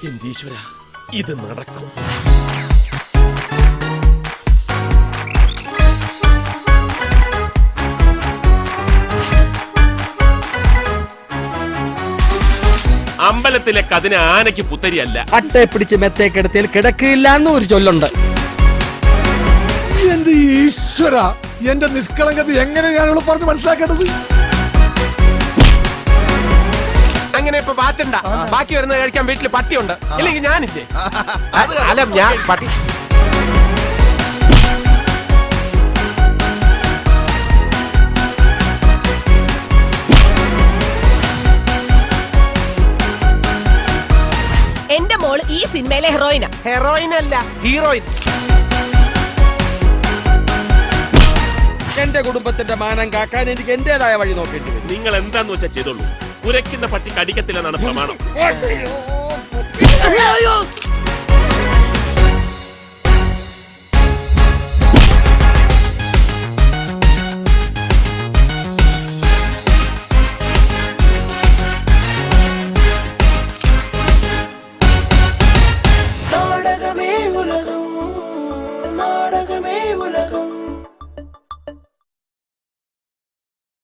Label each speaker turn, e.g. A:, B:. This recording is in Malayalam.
A: എന്റെ ഈശ്വര, ഇത് നടക്കും. അമ്പലത്തിലെ കതിന് ആനയ്ക്ക് പുത്തരിയല്ല.
B: അട്ടയെ പിടിച്ച് മെത്തേക്കെടുത്തിൽ കിടക്കില്ല എന്ന് ഒരു ചൊല്ലുണ്ട്.
C: എന്റെ ഈശ്വര, എന്റെ നിഷ്കളങ്കത എങ്ങനെ ഞാനിവിടെ പറഞ്ഞ് മനസ്സിലാക്കേണ്ടത്?
A: അങ്ങനെ ഇപ്പൊ പാറ്റണ്ട. ബാക്കി വരുന്നത് കഴിക്കാൻ വീട്ടിൽ പട്ടിയുണ്ട്, ഇല്ലെങ്കിൽ ഞാനില്ലേ? അല്ല, ഞാൻ പട്ടി.
D: എന്റെ മോള് ഈ സിനിമയിലെ ഹീറോയിനാ.
A: ഹെറോയിൻ അല്ല, ഹീറോയിൻ.
B: എന്റെ കുടുംബത്തിന്റെ മാനം കാക്കാൻ എനിക്ക് എന്റേതായ വഴി നോക്കേണ്ടി വരും.
A: നിങ്ങൾ എന്താന്ന് വെച്ചാൽ ചെയ്തോളൂ. കുരയ്ക്കുന്ന പട്ടി കടിക്കത്തില്ലെന്നാണ് പ്രമാണം.